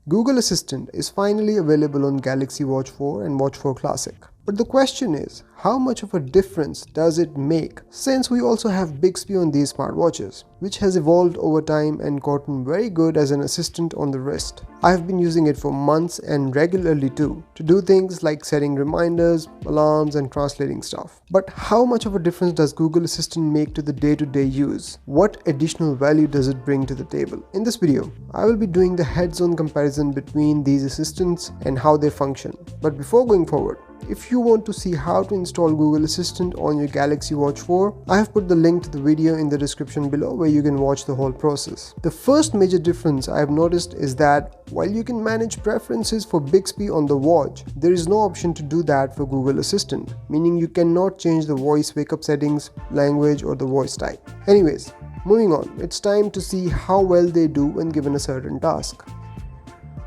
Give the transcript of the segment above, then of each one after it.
Google Assistant is finally available on Galaxy Watch 4 and Watch 4 Classic. But the question is, how much of a difference does it make since we also have Bixby on these smartwatches, which has evolved over time and gotten very good as an assistant on the wrist. I have been using it for months and regularly too, to do things like setting reminders, alarms and translating stuff. But how much of a difference does Google Assistant make to the day-to-day use? What additional value does it bring to the table? In this video, I will be doing the heads-on comparison between these assistants and how they function. But before going forward, if you want to see how to install Google Assistant on your Galaxy Watch 4, I have put the link to the video in the description below where you can watch the whole process. The first major difference I have noticed is that while you can manage preferences for Bixby on the watch, there is no option to do that for Google Assistant, meaning you cannot change the voice wake-up settings, language or the voice type. Anyways, moving on, it's time to see how well they do when given a certain task.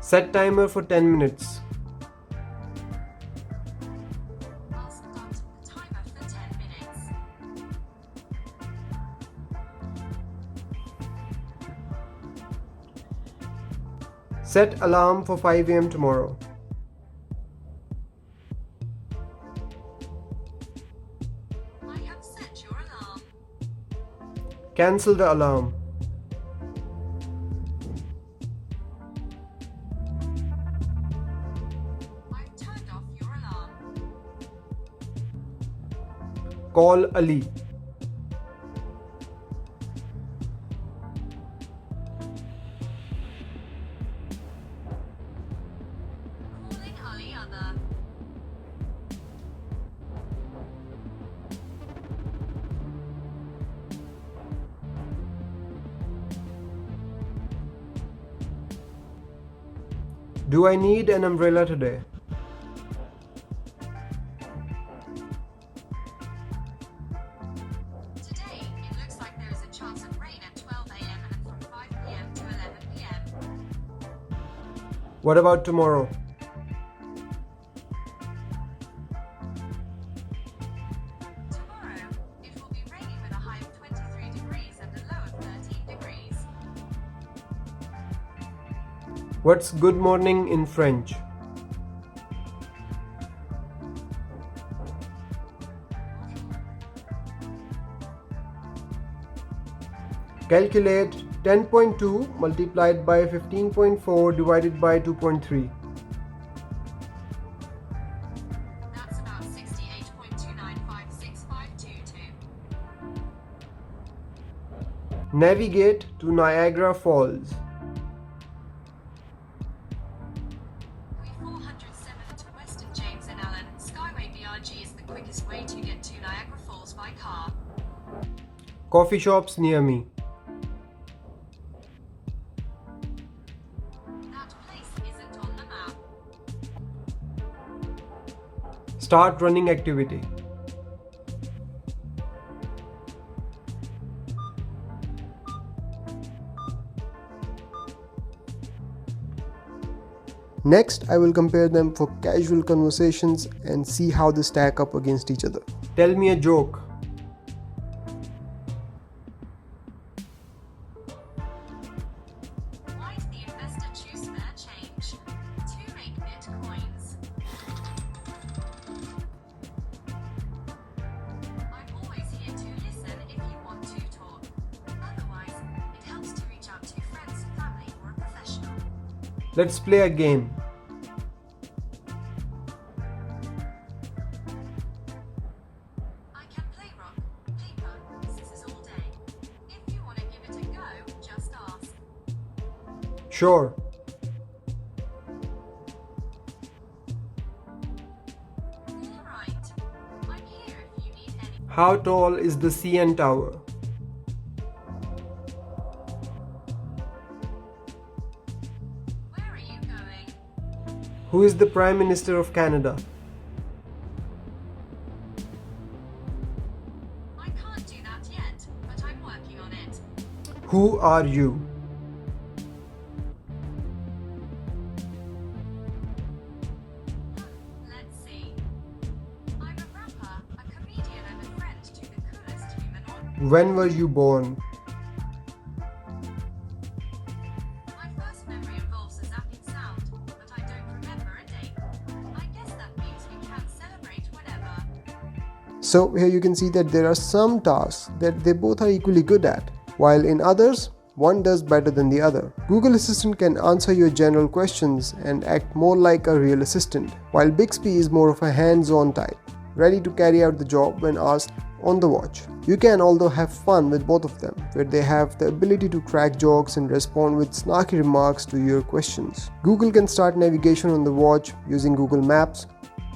Set timer for 10 minutes. Set alarm for 5 AM tomorrow. I have set your alarm. Cancel the alarm. I've turned off your alarm. Call Ali. Calling Ali other. Do I need an umbrella today? Today, it looks like there is a chance of rain at 12 AM and from 5 PM to 11 PM. What about tomorrow? Tomorrow, it will be rainy with a high of 23 degrees and a low of 13 degrees. What's good morning in French? Calculate 10.2 multiplied by 15.4 divided by 2.3. That's about 68.295652. Navigate to Niagara Falls. V407 to Weston James and Allen. Skyway BRG is the quickest way to get to Niagara Falls by car. Coffee shops near me. That place isn't on the map. Start running activity. Next, I will compare them for casual conversations and see how they stack up against each other. Tell me a joke. Why did the investor choose spare change? To make bitcoins. I'm always here to listen if you want to talk. Otherwise, it helps to reach out to friends, family, or a professional. Let's play a game. I can play rock, paper, scissors all day. If you want to give it a go, just ask. Sure. Alright. I'm here if you need any. How tall is the CN Tower? Where are you going? Who is the Prime Minister of Canada? I can't do that yet, but I'm working on it. Who are you? Let's see. I'm a rapper, a comedian, and a friend to the coolest human on. When were you born? My first memory involves a zapping sound So here you can see that there are some tasks that they both are equally good at, while in others, one does better than the other. Google Assistant can answer your general questions and act more like a real assistant, while Bixby is more of a hands-on type, ready to carry out the job when asked on the watch. You can although have fun with both of them, where they have the ability to crack jokes and respond with snarky remarks to your questions. Google can start navigation on the watch using Google Maps.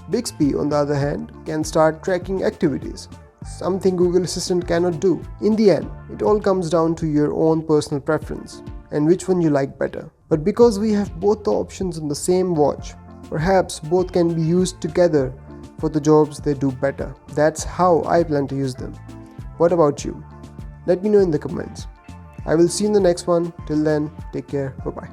Bixby, on the other hand, can start tracking activities, something Google Assistant cannot do. In the end, it all comes down to your own personal preference and which one you like better. But because we have both the options on the same watch, perhaps both can be used together for the jobs they do better. That's how I plan to use them. What about you? Let me know in the comments. I will see you in the next one. Till then, take care. Bye-bye.